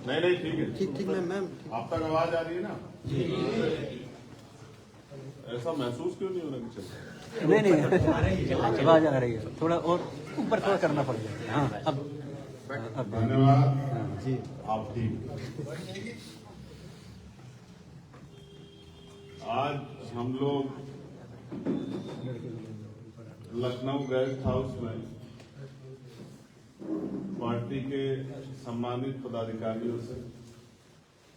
नहीं नहीं ठीक है, ठीक मैम। आप तक आवाज आ रही है ना? ऐसा महसूस क्यों नहीं होना कि चल नहीं आवाज आ रही है, थोड़ा और ऊपर थोड़ा करना पड़ेगा। हाँ अब धन्यवाद जी। आप ठीक। आज हम लोग लखनऊ गेस्ट हाउस में पार्टी के सम्मानित पदाधिकारियों से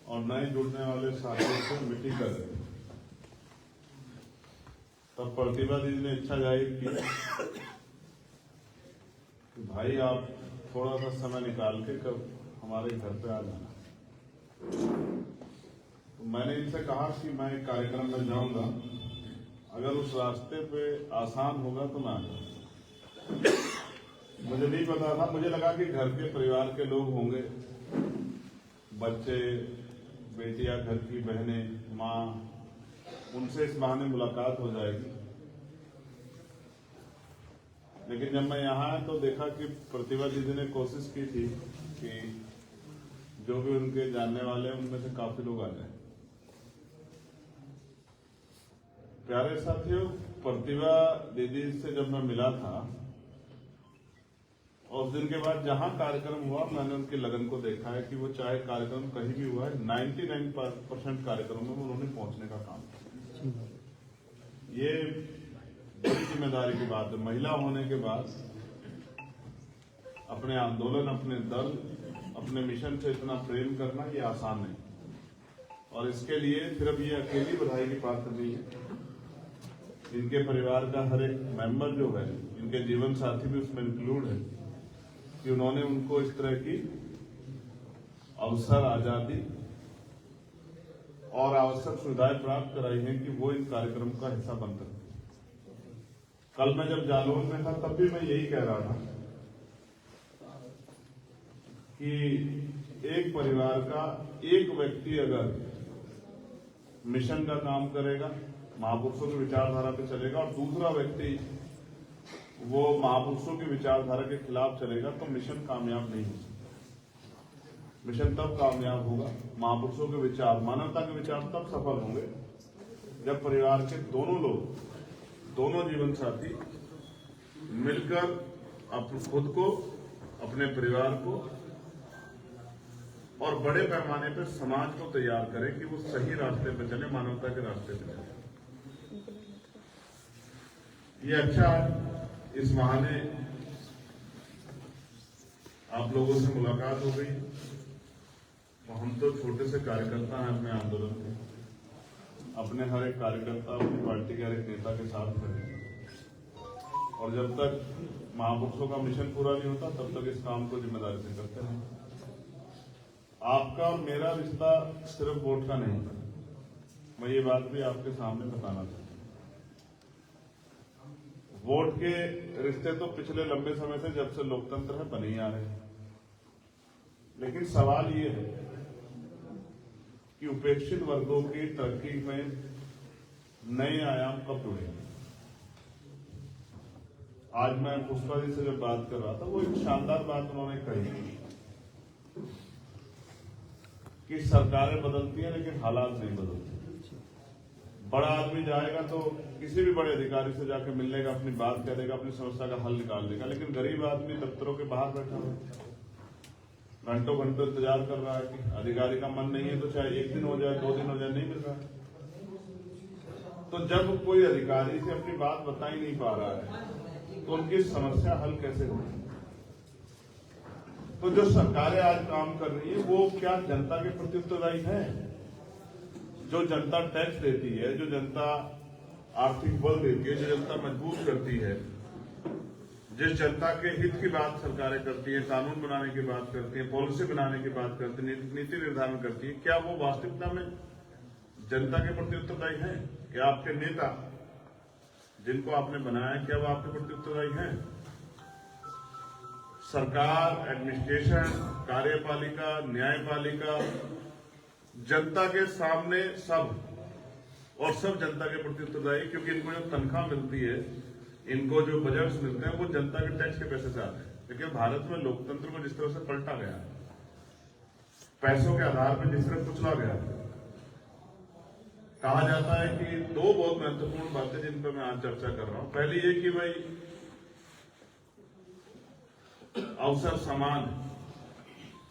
और नए जुड़ने वाले साथियों से मीटिंग कर रहे हैं। तब प्रतिभा दीदी ने इच्छा जाहिर की कि भाई आप थोड़ा सा समय निकाल के कब हमारे घर पे आ जाना। तो मैंने इनसे कहा कि मैं एक कार्यक्रम में जाऊंगा, अगर उस रास्ते पे आसान होगा तो मैं आ जाऊंगा। मुझे नहीं पता था, मुझे लगा कि घर के परिवार के लोग होंगे, बच्चे, बेटियां, घर की बहनें, माँ, उनसे इस बहाने मुलाकात हो जाएगी। लेकिन जब मैं यहाँ आया तो देखा कि प्रतिभा दीदी ने कोशिश की थी कि जो भी उनके जानने वाले हैं उनमें से काफी लोग आ जाए। प्यारे साथियों, प्रतिभा दीदी से जब मैं मिला था और उस दिन के बाद जहां कार्यक्रम हुआ, मैंने उनकी लगन को देखा है कि वो चाहे कार्यक्रम कहीं भी हुआ है, 99% कार्यक्रमों में उन्होंने पहुंचने का काम किया। ये बड़ी जिम्मेदारी की बात है। महिला होने के बाद अपने आंदोलन, अपने दल, अपने मिशन से इतना प्रेम करना ये आसान नहीं। और इसके लिए सिर्फ ये अकेली बधाई की पात्र नहीं है, इनके परिवार का हर एक मेंबर जो है, इनके जीवन साथी भी उसमें इंक्लूड है कि उन्होंने उनको इस तरह की अवसर, आजादी और आवश्यक सुविधाएं प्राप्त कराई हैं कि वो इन कार्यक्रम का हिस्सा बन सकते। कल मैं जब जालौन में था तब भी मैं यही कह रहा था कि एक परिवार का एक व्यक्ति अगर मिशन का काम करेगा, महापुरुषों की विचारधारा पे चलेगा, और दूसरा व्यक्ति वो महापुरुषों की विचारधारा के खिलाफ चलेगा, तो मिशन कामयाब नहीं होगा। मिशन तब कामयाब होगा, महापुरुषों के विचार, मानवता के विचार तब सफल होंगे जब परिवार के दोनों लोग, दोनों जीवन साथी मिलकर खुद को, अपने परिवार को और बड़े पैमाने पर समाज को तैयार करें कि वो सही रास्ते पर चले, मानवता के रास्ते पर चले। ये अच्छा है, इस बहाने आप लोगों से मुलाकात हो गई। हम तो छोटे से कार्यकर्ता हैं अपने आंदोलन के, अपने हर एक कार्यकर्ता अपनी पार्टी के हर एक नेता के साथ खड़े, और जब तक महापुरुषों का मिशन पूरा नहीं होता तब तक इस काम को जिम्मेदारी से करते हैं। आपका और मेरा रिश्ता सिर्फ वोट का नहीं था, मैं ये बात भी आपके सामने बताना चाहता हूं। वोट के रिश्ते तो पिछले लंबे समय से, जब से लोकतंत्र है, बने ही आ रहे हैं। लेकिन सवाल ये है कि उपेक्षित वर्गों की तरक्की में नए आयाम कब जुड़े। आज मैं पुष्पा जी से जब बात कर रहा था, वो एक शानदार बात उन्होंने कही कि सरकारें बदलती हैं लेकिन हालात नहीं बदलते। बड़ा आदमी जाएगा तो किसी भी बड़े अधिकारी से जाके मिल लेगा, अपनी बात कह देगा, अपनी समस्या का हल निकाल देगा, लेकिन गरीब आदमी दफ्तरों के बाहर बैठा है, घंटों घंटों इंतजार कर रहा है कि अधिकारी का मन नहीं है तो चाहे 1 दिन हो जाए, 2 दिन हो जाए, नहीं मिल रहा है। तो जब कोई अधिकारी से अपनी बात बता ही नहीं पा रहा है तो उनकी समस्या हल कैसे होगी। तो जो सरकारें आज काम कर रही है वो क्या जनता के प्रति उत्तरदायी है? जो जनता टैक्स देती है, जो जनता आर्थिक बल देती है, जो जनता मजबूत करती है, जिस जनता के हित की बात सरकारें करती है, कानून बनाने की बात करती है, पॉलिसी बनाने की बात करती है, नीति निर्धारण करती है, क्या वो वास्तविकता में जनता के प्रति उत्तरदायी है? क्या आपके नेता जिनको आपने बनाया, क्या वो आपके प्रति उत्तरदायी है? सरकार, एडमिनिस्ट्रेशन, कार्यपालिका, न्यायपालिका, जनता के सामने सब, और सब जनता के प्रति उत्तरदायी, क्योंकि इनको जो तनख्वाह मिलती है, इनको जो बजट्स मिलते हैं, वो जनता के टैक्स के पैसे से आते हैं। लेकिन भारत में लोकतंत्र को जिस तरह से पलटा गया है, पैसों के आधार पर जिस तरह कुचला गया। कहा जाता है कि दो बहुत महत्वपूर्ण बातें जिन पर मैं आज चर्चा कर रहा हूं। पहली ये कि भाई अवसर समान है,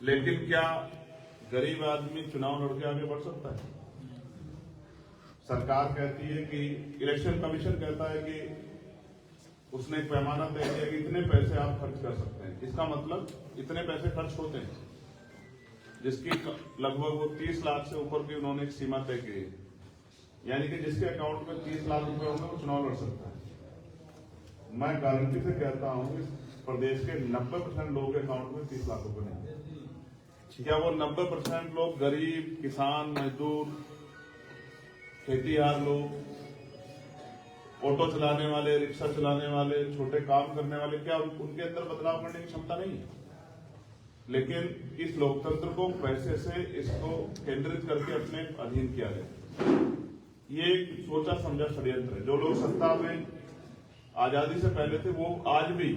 लेकिन क्या गरीब आदमी चुनाव लड़ के आगे बढ़ सकता है? सरकार कहती है कि इलेक्शन कमीशन कहता है कि उसने एक पैमाना तय किया कि इतने पैसे आप खर्च कर सकते हैं। इसका मतलब इतने पैसे खर्च होते हैं, जिसकी लगभग वो 30 लाख से ऊपर की उन्होंने एक सीमा तय की है। यानी कि जिसके अकाउंट में 30 लाख रुपए होंगे वो चुनाव लड़ सकता है। मैं गारंटी से कहता हूं कि प्रदेश के 90% लोगों के अकाउंट में 30 लाख रुपए नहीं है। क्या वो 90% लोग गरीब, किसान, मजदूर, खेतीहार लोग, ऑटो चलाने वाले, रिक्शा चलाने वाले, छोटे काम करने वाले, क्या उनके अंदर बदलाव करने की क्षमता नहीं है? लेकिन इस लोकतंत्र को पैसे से इसको केंद्रित करके अपने अधीन किया गया। ये एक सोचा समझा षड्यंत्र है। जो लोग सत्ता में आजादी से पहले थे वो आज भी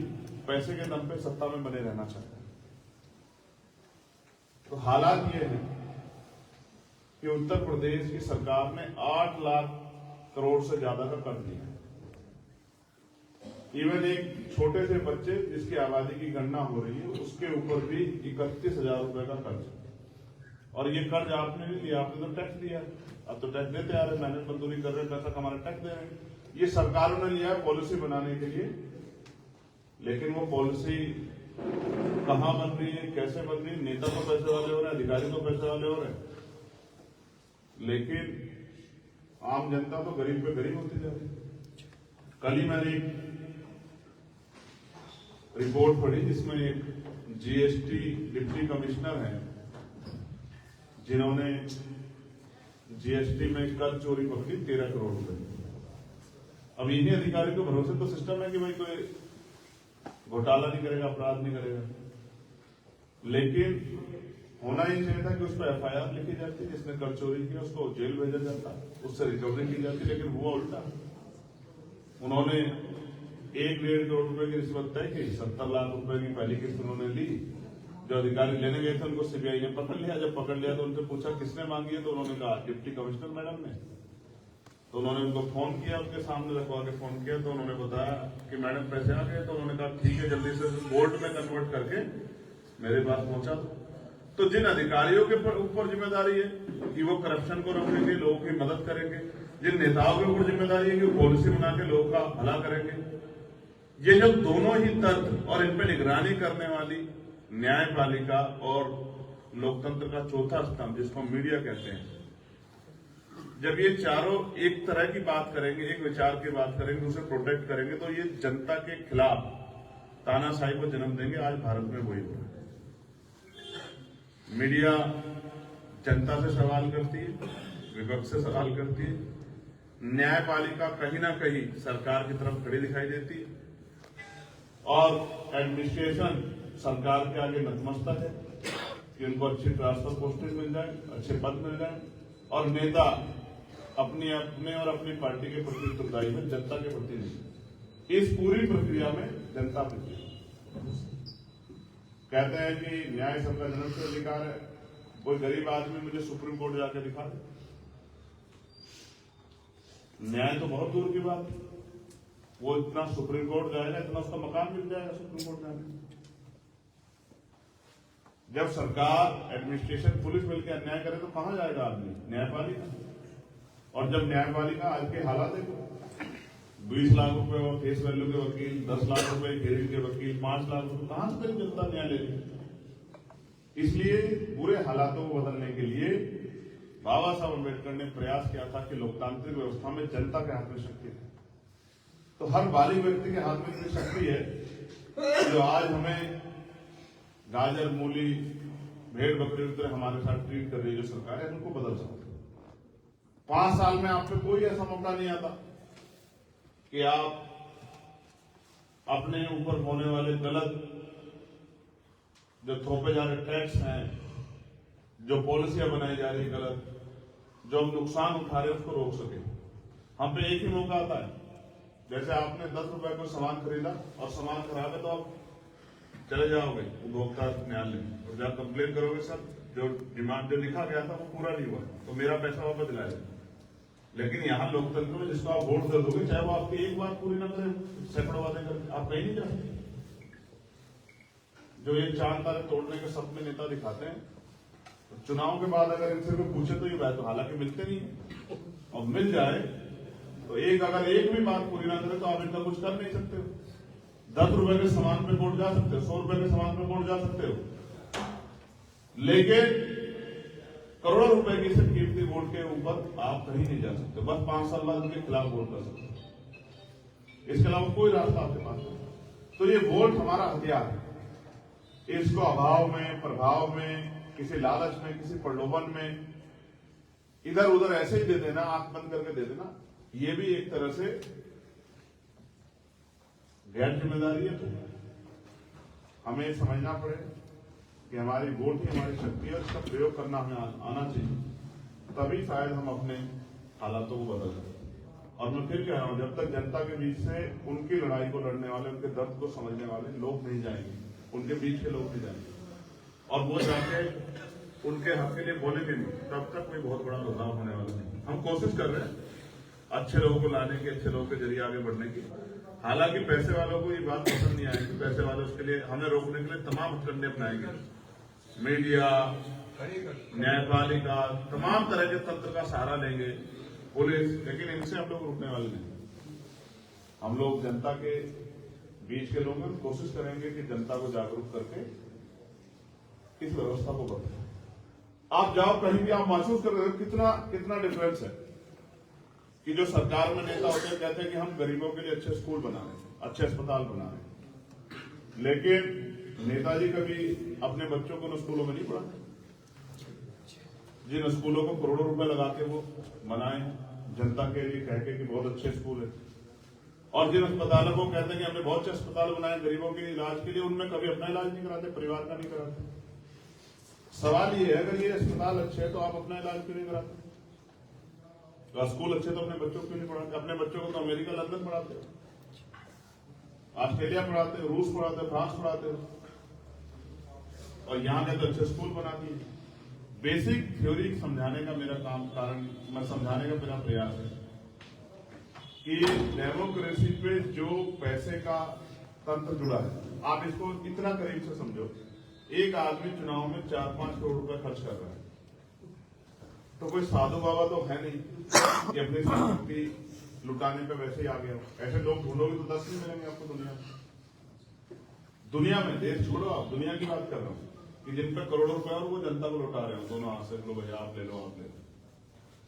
पैसे के दम पे सत्ता में बने रहना चाहते हैं। तो हालात ये है कि उत्तर प्रदेश की सरकार ने 8 लाख करोड़ से ज्यादा का कर्ज लिया। इवन एक छोटे से बच्चे जिसकी आबादी की गणना हो रही है उसके ऊपर भी 31,000 रुपए का कर्ज। और ये कर्ज आपने नहीं लिया, आपने तो टैक्स दिया। अब तो टैक्स देते आ रहे, मेहनत मजदूरी कर रहे हैं, पैसा कमा रहे, टैक्स दे रहे हैं। ये सरकारों ने लिया है पॉलिसी बनाने के लिए, लेकिन वो पॉलिसी कहां बन रही है, कैसे बन रही है? नेता तो पैसे वाले हो रहे हैं, अधिकारी तो पैसे वाले हो रहे हैं, लेकिन आम जनता तो गरीब पे गरीब होती जा रही है। कल ही मैंने एक रिपोर्ट पढ़ी जिसमें एक जीएसटी डिप्टी कमिश्नर है जिन्होंने जीएसटी में कर चोरी पकड़ी 13 करोड़ रुपए। अब इन्हीं अधिकारी को भरोसे तो सिस्टम है कि भाई कोई घोटाला नहीं करेगा, अपराध नहीं करेगा, लेकिन होना ही चाहिए था कि उस पर एफआईआर लिखी जाती, जिसने कर चोरी किया उसको जेल भेजा जाता, उससे रिकवरी की जाती, लेकिन हुआ उल्टा। उन्होंने 1-1.5 करोड़ रुपए की रिश्वत तय की, 70 लाख रुपए की पहली किस्त उन्होंने ली। जो अधिकारी लेने गए थे उनको सीबीआई ने पकड़ लिया। जब पकड़ लिया तो उनसे पूछा किसने मांगी है, तो उन्होंने कहा डिप्टी कमिश्नर मैडम ने। तो उन्होंने उनको फोन किया, उसके सामने रखवा के फोन किया, तो उन्होंने बताया कि मैडम पैसे आ गए। तो उन्होंने कहा ठीक है, जल्दी से बोर्ड में कन्वर्ट करके मेरे पास पहुंचा दो। तो जिन अधिकारियों के ऊपर जिम्मेदारी है कि वो करप्शन को रोकेंगे, लोगों की मदद करेंगे, जिन नेताओं के ऊपर जिम्मेदारी है कि वो पॉलिसी बना के लोगों का भला करेंगे, ये जब दोनों ही तंत्र और इन पर निगरानी करने वाली न्यायपालिका और लोकतंत्र का चौथा स्तंभ जिसको मीडिया कहते हैं, जब ये चारों एक तरह की बात करेंगे, एक विचार की बात करेंगे, उसे प्रोटेक्ट करेंगे, तो ये जनता के खिलाफ तानाशाही को जन्म देंगे। आज भारत में वही हो रहा है। मीडिया जनता से सवाल करती है, विपक्ष से सवाल करती है, न्यायपालिका कहीं ना कहीं सरकार की तरफ खड़ी दिखाई देती है, और एडमिनिस्ट्रेशन सरकार के आगे नतमस्तक है कि उनको अच्छी ट्रांसफर पोस्टेज मिल जाए, अच्छे पद मिल जाए, और नेता अपने और अपनी पार्टी के प्रति उत्तरदायी है, जनता के प्रति नहीं। इस पूरी प्रक्रिया में जनता प्रति कहते हैं कि न्याय सबका जन्मसिद्ध अधिकार है। कोई गरीब आदमी मुझे सुप्रीम कोर्ट जाके दिखा दे, न्याय तो बहुत दूर की बात है। वो इतना सुप्रीम कोर्ट जाएगा, इतना उसका मकान मिल जाएगा सुप्रीम कोर्ट जाने। जब सरकार, एडमिनिस्ट्रेशन, पुलिस मिलकर अन्याय करे तो कहां जाएगा आदमी? न्यायपालिका। और जब न्यायपालिका आज के हालात देखो, 20 लाख रुपए फेस वैल्यू के वकील, 10 लाख रुपए हियरिंग के वकील, 5 लाख रुपए, कहां से कहीं जनता न्याय लेगी? इसलिए बुरे हालातों को बदलने के लिए बाबा साहब अम्बेडकर ने प्रयास किया था कि लोकतांत्रिक व्यवस्था में जनता के हाथ में शक्ति है। तो हर बालिग व्यक्ति के हाथ में इतनी शक्ति है जो आज हमें गाजर, मूली, भेड़ बकरी की तरह हमारे साथ ट्रीट कर रही है जो सरकार है, उनको बदल सकते। 5 साल में आप पे कोई ऐसा मौका नहीं आता कि आप अपने ऊपर होने वाले गलत जो थोपे जा रहे टैक्स हैं, जो पॉलिसियां बनाई जा रही गलत, जो हम नुकसान उठा रहे हैं, उसको रोक सके। हम पे एक ही मौका आता है, जैसे आपने 10 रुपए को सामान खरीदा और सामान खराब है तो आप चले जाओगे उपभोक्ता न्यायालय और जब कंप्लेन करोगे सर जो डिमांड जो लिखा गया था वो पूरा नहीं हुआ, तो मेरा पैसा वापस दिलाया। लेकिन यहाँ लोकतंत्र में जिसको आप वोट दे दोगे, चाहे वो आपकी एक बात पूरी ना करे, सैकड़ों बातें करके आप कहीं नहीं जा सकते। जो ये 4 तारे तोड़ने के सपने नेता दिखाते हैं, तो चुनाव के बाद अगर इनसे कोई पूछे तो ये बात, तो हालांकि मिलते नहीं है, और मिल जाए तो अगर एक भी बात पूरी ना करे तो आप इनका कुछ कर नहीं सकते हो। 10 रुपए के सामान पे वोट जा सकते हो, 100 रुपए के सामान पे वोट जा सकते हो, लेकिन करोड़ों रुपए की से कीमती वोट के ऊपर आप कहीं नहीं जा सकते। बस 5 साल बाद उनके खिलाफ वोट कर सकते हो, इसके अलावा कोई रास्ता आपके पास नहीं। तो ये वोट हमारा हथियार है, इसको अभाव में, प्रभाव में, किसी लालच में, किसी प्रलोभन में इधर उधर ऐसे ही दे देना, आंख बंद करके दे देना, ये भी एक तरह से गैर जिम्मेदारी है। तो हमें समझना पड़ेगा कि हमारी वोट ही हमारी शक्ति है, इसका प्रयोग करना हमें आना चाहिए, तभी शायद हम अपने हालातों को बदल सकें। और मैं फिर कह रहा हूं, जब तक जनता के बीच से उनकी लड़ाई को लड़ने वाले, उनके दर्द को समझने वाले लोग नहीं जाएंगे, उनके बीच के लोग नहीं जाएंगे और वो जाके उनके हक के लिए बोलेंगे नहीं, तब तक कोई बहुत बड़ा बदलाव होने वाला नहीं। हम कोशिश कर रहे हैं अच्छे लोगों को लाने की, अच्छे लोगों के जरिए आगे बढ़ने की। हालांकि पैसे वालों को ये बात पसंद नहीं आएगी, पैसे वाले उसके लिए हमें रोकने के लिए तमाम हथकंडे अपनाएंगे, मीडिया, न्यायपालिका, तमाम तरह के तंत्र का सहारा लेंगे, पुलिस, लेकिन इनसे हम लोग रुकने वाले नहीं। हम लोग जनता के बीच के लोगों में कोशिश करेंगे कि जनता को जागरूक करके इस व्यवस्था को बदलें। आप जाओ कहीं भी, आप महसूस कर रहे हो कितना डिफरेंस है कि जो सरकार में नेता होते हैं कहते हैं कि हम गरीबों के लिए अच्छे स्कूल बना रहे हैं, अच्छे अस्पताल बना रहे हैं, लेकिन नेताजी कभी अपने बच्चों को उन स्कूलों में नहीं पढ़ाते, जिन स्कूलों को करोड़ों रुपए लगा के वो बनाए जनता के लिए कह के कि बहुत अच्छे स्कूल है, और जिन अस्पतालों को कहते हैं कि हमने बहुत अच्छे अस्पताल बनाए गरीबों के इलाज के लिए, उनमें कभी अपना इलाज नहीं कराते, परिवार का नहीं कराते। सवाल ये है, अगर ये अस्पताल अच्छे है तो आप अपना इलाज क्यों नहीं कराते? तो स्कूल अच्छे तो अपने बच्चों को क्यों नहीं पढ़ाते? अपने बच्चों को तो अमेरिका, लंदन पढ़ाते हो, ऑस्ट्रेलिया पढ़ाते हो, रूस पढ़ाते हो, फ्रांस पढ़ाते हो, और यहाँ के तो अच्छे स्कूल बना दिए। बेसिक थ्योरी समझाने का मेरा मैं समझाने का मेरा प्रयास है कि डेमोक्रेसी पे जो पैसे का तंत्र जुड़ा है, आप इसको इतना करीब से समझो। एक आदमी चुनाव में 4-5 करोड़ रुपए खर्च कर रहा है, तो कोई साधु बाबा तो है नहीं कि अपनी संपत्ति लुटाने पे वैसे ही आ गया हो। ऐसे लोग ढूंढोगे तो 10 नहीं मिलेंगे आपको दुनिया में। देश छोड़ो, आप दुनिया की बात कर रहा हूँ कि जिन पर करोड़ों रुपए और वो जनता को लौटा रहे हो दोनों हाथ से, लो भैया आप ले लो, आप ले लो।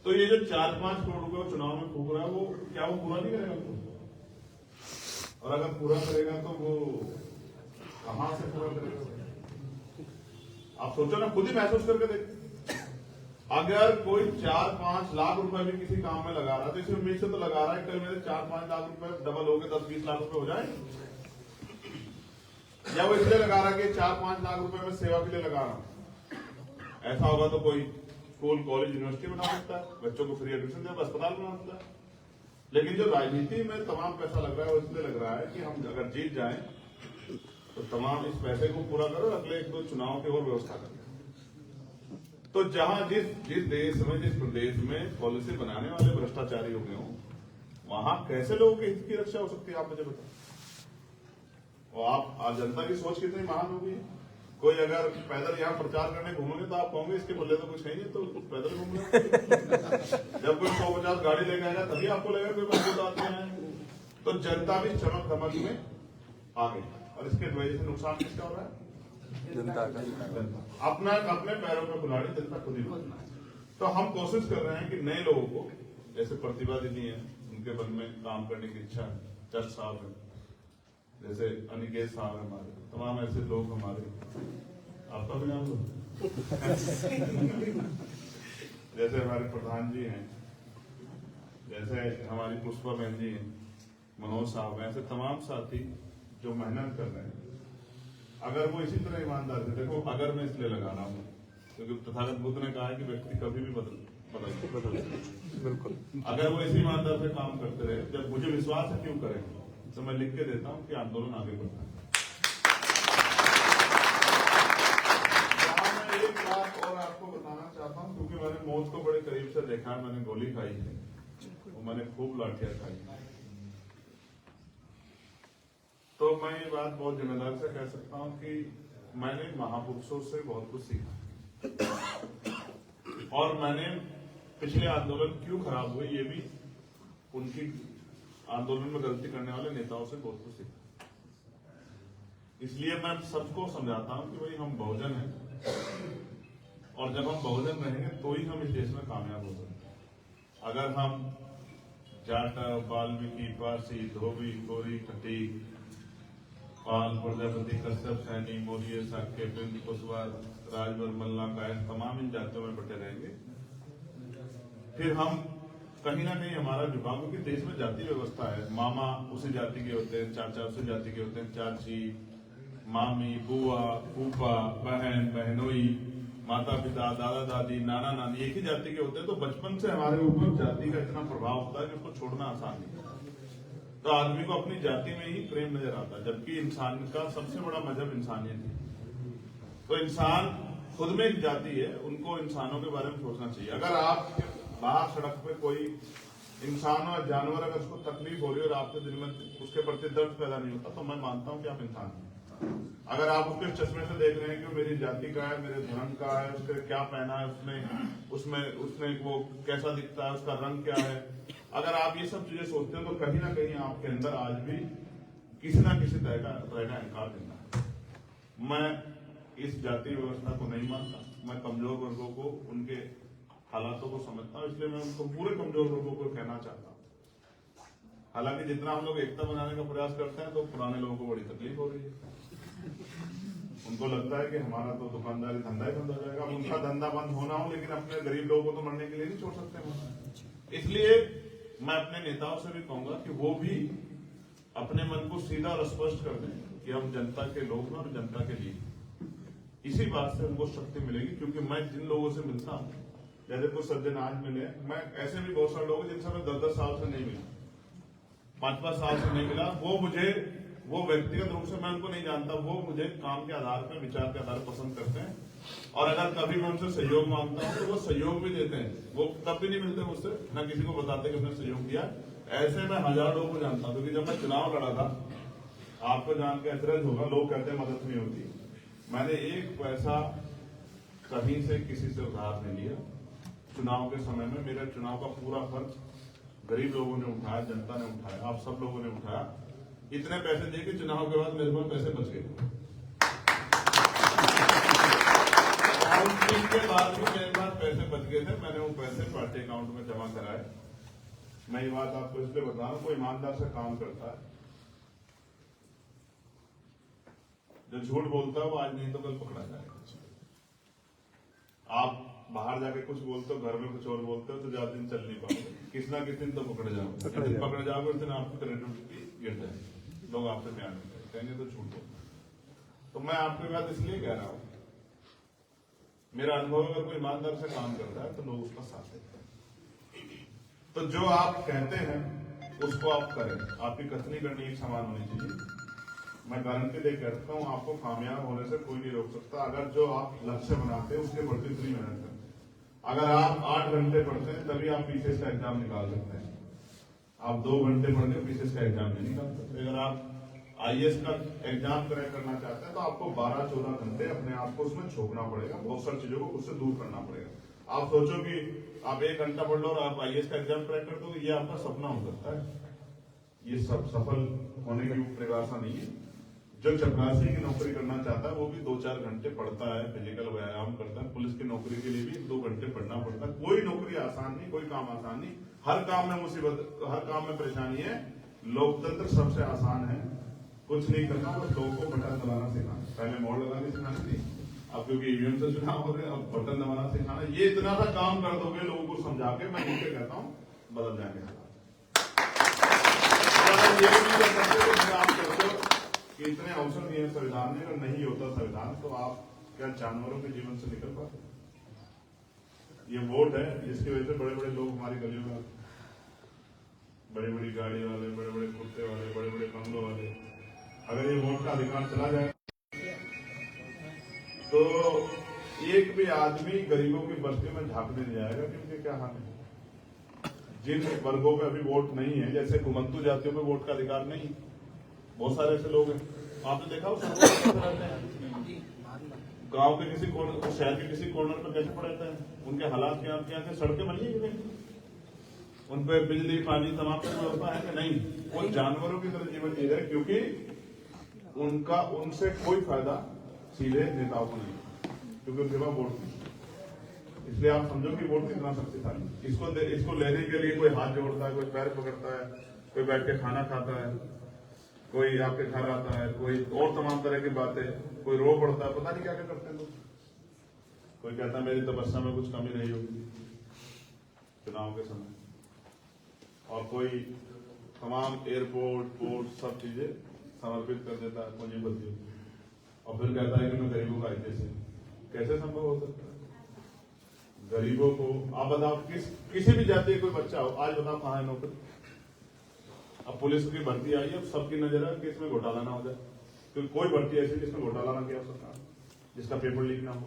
तो ये जो 4-5 करोड़ रुपए वो चुनाव में फूक रहा है, वो क्या वो पूरा नहीं करेगा उनको? और अगर पूरा करेगा तो वो कहां से पूरा करेगा? आप सोचो ना, खुद ही महसूस करके देखो। अगर कोई 4-5 लाख रुपए भी किसी काम में लगा रहा है तो इसी उम्मीद से तो लगा रहा है कल मेरे 4-5 लाख रुपए डबल हो गए, 10-20 लाख रुपए हो जाए, या वो इसलिए लगा रहा है कि 4-5 लाख रुपए में सेवा के लिए लगा रहा हूं। ऐसा होगा तो कोई स्कूल, कॉलेज, यूनिवर्सिटी बना सकता है, बच्चों को फ्री एडमिशन दे, अस्पताल बना सकता है। लेकिन जो राजनीति में तमाम पैसा लग रहा है वो इसलिए लग रहा है कि हम अगर जीत जाएं तो तमाम इस पैसे को पूरा करो, अगले 1-2 चुनाव की और व्यवस्था करें। तो जहां जिस देश में, जिस प्रदेश में पॉलिसी बनाने वाले भ्रष्टाचारी हो गए हों, वहां कैसे लोगों के हित की रक्षा हो सकती है, आप मुझे बताओ। और आप जनता की सोच कितनी महान होगी। कोई अगर पैदल यहाँ प्रचार करने घूमेंगे तो आप कहोगे इसके बदले तो कुछ है नहीं, तो पैदल घूम रहे। जब कोई 150 गाड़ी लेके आएगा तभी आपको लगेगा कोई मजबूत आदमी है। तो जनता भी चमक धमक में आ गई, और इसके वजह से नुकसान किसका हो रहा है? जनता का। अपने पैरों पर कुल्हाड़ी जनता खुद ही बनना है। तो हम कोशिश कर रहे हैं कि नए लोगों को, जैसे प्रतिभा दीदी है, उनके मन में काम करने की इच्छा है, जज साहब है, जैसे अनिकेत साहब है, हमारे तमाम ऐसे लोग हमारे, आपका भी नाम लो जैसे हमारे प्रधान जी हैं, जैसे हमारी पुष्पा बहन जी हैं, मनोज साहब हैं, ऐसे तमाम साथी जो मेहनत कर रहे हैं। अगर वो इसी तरह ईमानदार से, देखो अगर मैं इसलिए लगा रहा हूँ क्योंकि तथागत बुद्ध ने कहा है कि व्यक्ति कभी भी बदल बिल्कुल। अगर वो इसी ईमानदार से काम करते रहे, जब मुझे विश्वास है क्यों करेंगे, तो मैं लिख के देता हूँ कि आंदोलन आगे बढ़ता है। एक बात और कि मैंने मौत को बड़े करीब से देखा है, मैंने गोली खाई है, वो मैंने खूब लाठियां खाई है। तो मैं ये बात बहुत जिम्मेदारी से कह सकता हूं कि मैंने महापुरुषों से बहुत कुछ सीखा और मैंने पिछले आंदोलन क्यों खराब हुए ये भी उनकी आंदोलन में गलती करने वाले नेताओं से बहुत कुछ सीखा। इसलिए मैं सबको समझाता हूं कि भाई हम बहुजन हैं और जब हम बहुजन रहेंगे तो ही हम इस देश में कामयाब हो सकते। अगर हम जाट, वाल्मीकि, पारसी, धोबी, कोरी, खटीक, पाल, प्रजापति, कश्यप, सैनी, मौर्य, साक्य, बिंद, कुशवाहा, राजभर, मल्ला, कायस्थ तमाम इन जातियों में बटे रहेंगे, फिर हम कहीं ना कहीं हमारा झुकाव, क्योंकि देश में जाति व्यवस्था है। मामा उसी जाति के होते हैं, चाचा उसी जाति के होते हैं, चाची, मामी, बुआ, फूफा, बहन, बहनोई, माता पिता, दादा दादी, नाना नानी एक ही जाति के होते हैं। तो बचपन से हमारे ऊपर जाति का इतना प्रभाव होता है कि उसको छोड़ना आसान नहीं है। तो आदमी को अपनी जाति में ही प्रेम नजर आता है, जबकि इंसान का सबसे बड़ा मजहब इंसानियत है। तो इंसान खुद में एक जाति है, उनको इंसानों के बारे में सोचना चाहिए। अगर आप बाहर सड़क पे कोई इंसान और जानवर अगर उसको तकलीफ हो रही है और आपके दिल में उसके प्रति दर्द पैदा नहीं होता, तो मैं मानता हूं कि आप इंसान हैं। अगर आप उसके चश्मे से देख रहे हैं कि मेरी जाति का है, मेरे धर्म का है, उसके क्या पहना है, उसने वो कैसा दिखता है, उसका रंग क्या है, अगर आप ये सब चीजें सोचते हैं तो कहीं ना कहीं आपके अंदर आज भी किसी ना किसी तरह का अहंकार दिखता है। मैं इस जाति व्यवस्था को नहीं मानता, मैं कमजोर वर्गों को उनके हालातों को समझता हूं, इसलिए मैं उनको पूरे कमजोर वर्गों को कहना चाहता हूं। हालांकि जितना हम लोग एकता बनाने का प्रयास करते हैं तो पुराने लोगों को बड़ी तकलीफ हो रही है। उनको लगता है कि हमारा तो दुकानदारी धंधा ही बंद हो जाएगा। उनका धंधा बंद होना हो, लेकिन अपने गरीब लोगों को तो मरने के लिए नहीं छोड़ सकते। इसलिए मैं अपने नेताओं से भी कहूंगा कि वो भी अपने मन को सीधा और स्पष्ट कर दें कि हम जनता के लोग हैं और जनता के लिए। इसी बात से उनको शक्ति मिलेगी, क्योंकि मैं जिन लोगों से मिलता हूं, जैसे कुछ सज्जन आज मिले, मैं ऐसे भी बहुत सारे लोग हैं जिनसे मैं 10-10 साल से नहीं मिला, 5-5 साल से नहीं मिला। वो व्यक्तिगत रूप से मैं उनको नहीं जानता, वो मुझे काम के आधार पर, विचार के आधार पर पसंद करते हैं। और अगर कभी मैं उनसे सहयोग मांगता हूं तो वो सहयोग भी देते हैं। वो तब भी नहीं मिलते मुझसे, ना किसी को बताते कि उसने सहयोग दिया। ऐसे मैं हजारों लोगों को जानता हूं, क्योंकि जब मैं चुनाव लड़ा था, आपको जान के ऐतराज होगा, लोग कहते हैं मदद नहीं होती। मैंने एक पैसा कहीं से किसी से उधार नहीं लिया। चुनाव के समय में मेरा चुनाव का पूरा खर्च गरीब लोगों ने उठाया, जनता ने उठाया, आप सब लोगों ने उठाया। इतने पैसे दे के चुनाव के बाद मेरे पास पैसे बच गए। के बाद भी मेरे पास पैसे बच गए थे, मैंने वो पैसे पार्टी अकाउंट में जमा कराए। मैं ये बात आपको इसलिए बता रहा हूं, कोई ईमानदार से काम करता है, जो झूठ बोलता है वो आज नहीं तो कल पकड़ा जाएगा। आप बाहर जाके कुछ बोलते हो, घर में कुछ और बोलते हो, तो ज्यादा दिन चल नहीं पाओगे, किसी ना किसी दिन तो पकड़े जाओगे। पकड़े जाओगे उस दिन आपकी क्रेडिबिलिटी गिर जाएगी, लोग आपसे प्यार नहीं करेंगे, तो झूठ बोलते। तो मैं आपकी बात इसलिए कह रहा हूं, मेरा अनुभव अगर कोई ईमानदार से काम करता है तो लोग उसका साथ देते हैं। तो जो आप कहते हैं उसको आप करें, आपकी कथनी करनी एक समान होनी चाहिए। मैं गारंटी दे कहता हूं, आपको कामयाब होने से कोई नहीं रोक सकता। अगर जो आप लक्ष्य बनाते हैं उसके प्रति इतनी मेहनत करते हैं। अगर आप 8 घंटे पढ़ते हैं तभी आप पीसीएस का एग्जाम निकाल सकते हैं। आप 2 घंटे पढ़ के पीसीएस का एग्जाम नहीं निकाल सकते। अगर आप आईएएस का एग्जाम क्रैक करना चाहते हैं तो आपको 12-14 घंटे अपने आप को उसमें झोंकना पड़ेगा, बहुत सारी चीजों को उससे दूर करना पड़ेगा। आप सोचो कि आप 1 घंटा पढ़ लो और आप आईएएस का एग्जाम क्रैक कर दो, ये आपका सपना हो सकता है। ये सब सफल होने की परिभाषा नहीं है। जो चपरासी की नौकरी करना चाहता है वो भी 2-4 घंटे पढ़ता है, फिजिकल व्यायाम करता है। पुलिस की नौकरी के लिए भी 2 घंटे पढ़ना पड़ता है। कोई नौकरी आसान नहीं, कोई काम आसान नहीं, हर काम में मुसीबत, हर काम में परेशानी है। लोकतंत्र सबसे आसान है, कुछ नहीं करना, बस लोगों को बटन दबाना सिखाना। पहले मोड़ लगानी सिखानी थी, अब क्योंकि ईवीएम से चुनाव हो रहे हैं, अब बटन दबाना सिखाना। ये इतना सा काम कर दोगे लोगों को समझा के, मैं नीचे कहता हूँ बदल जाएंगे हालात। ये नहीं कर सकते आप करते हो कि इतने अवसर दिए संविधान ने, अगर नहीं होता संविधान तो आप क्या जानवरों के जीवन से निकल पाते? ये वोट है जिसकी वजह से बड़े बड़े लोग हमारी गलियों में, बड़ी बड़ी गाड़ी वाले, बड़े बड़े कुत्ते वाले, बड़े बड़े बंगलों वाले, अगर ये वोट का अधिकार चला जाए तो एक भी आदमी गरीबों की बस्ती में झांकने नहीं जाएगा कि उनके क्या हाल है। जिन वर्गों पे अभी वोट नहीं है, जैसे घुमंतु जातियों पे वोट का अधिकार नहीं, बहुत सारे ऐसे लोग हैं, आपने देखा गांव के किसी कोर्नर, शहर के किसी कॉर्नर पर कैसे पड़े रहते हैं, उनके हालात क्या आपके यहाँ से सड़कें बनी है कि नहीं, उन पर बिजली पानी तमाम की व्यवस्था है कि नहीं, वो जानवरों की तरह जीवन जी रहे, क्योंकि उनका उनसे कोई फायदा सीधे नेताओं को नहीं, क्योंकि उनके पास वोट नहीं। इसलिए आप समझो कि वोट कितना शक्तिशाली। इसको लेने के लिए कोई हाथ जोड़ता है, कोई पैर पकड़ता है, कोई बैठ के खाना खाता है, कोई आपके घर आता है, कोई और तमाम तरह की बातें, कोई रो पड़ता है, पता नहीं क्या क्या करते हैं लोग। कोई कहता है मेरी तपस्या में कुछ कमी नहीं होगी चुनाव के समय, और कोई तमाम एयरपोर्ट पोर्ट सब चीजें समर्पित कर देता है पूंजीपतियों, और फिर कहता है कि मैं गरीबों का हित से। कैसे संभव हो सकता है? गरीबों को आप बताओ, किसी भी जाति का कोई बच्चा हो, आज बताओ कहाँ है नौकरी? अब पुलिस की भर्ती आई है, सबकी नजर है कि इसमें घोटाला ना हो जाए, क्योंकि कोई भर्ती ऐसी जिसमें घोटाला ना किया हो सरकार, जिसका पेपर लीक ना हो,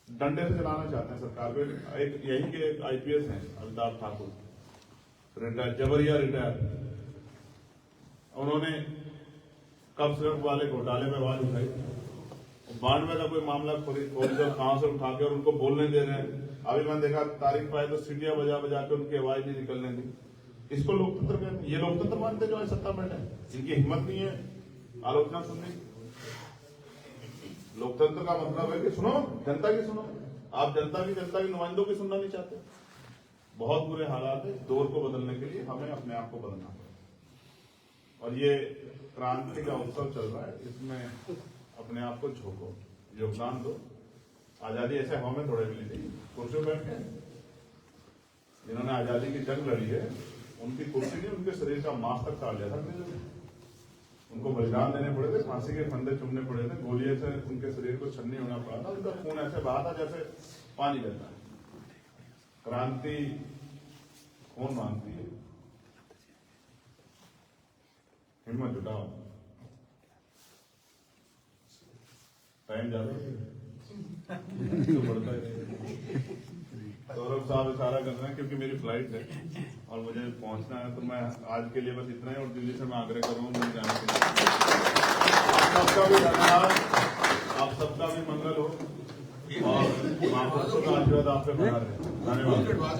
डंडे से चलाना चाहते हैं सरकार को। एक यही के एक आईपीएस हैं अमिताभ ठाकुर, रिटायर, जबरिया रिटायर, उन्होंने कब सिर्फ वाले घोटाले में आवाज उठाई, 92 का कोई मामला कहां से उठा के और उनको बोलने दे रहे हैं। अभी मैंने देखा तारीख पाए तो सीटियां बजा बजा के उनकी आवाज नहीं निकलने दी। इसको लोकतंत्र कहते हैं? ये लोकतंत्र मानते जो है सत्ता बैठे, इनकी हिम्मत नहीं है आलोचना सुनने की। लोकतंत्र का मतलब है कि सुनो, जनता की सुनो। आप जनता की नुमाइंदों की सुनना नहीं चाहते। बहुत बुरे हालात है। दौर को बदलने के लिए हमें अपने आप को बदलना पड़ेगा, और ये क्रांति का उत्सव चल रहा है, इसमें अपने आप को झोंको, योगदान दो। आजादी ऐसे हवा में थोड़े मिली थी कुर्सियों बैठ के। जिन्होंने आजादी की जंग लड़ी है, उनकी कुर्सी नहीं, उनके शरीर का मांस तक काट लिया था अंग्रेजों ने। उनको बलिदान देने पड़े थे, फांसी के फंदे चुनने पड़े थे, गोलियों से उनके शरीर को छन्नी होना पड़ा था, उनका खून ऐसे बहा था जैसे पानी बहता है। क्रांति कौन मानती है? हिम्मत जुटाओ, टाइम ज्यादा तो बढ़ता है। सौरभ साहब इशारा कर रहे हैं क्योंकि मेरी फ्लाइट है और मुझे पहुंचना है, तो मैं आज के लिए बस इतना ही, और दिल्ली से मैं आग्रह कर रहा हूँ मिल जाने के लिए। सबका भी धन्यवाद, आप सबका भी मंगल हो, और महापुरुषों का आशीर्वाद आप पे बना रहे। धन्यवाद।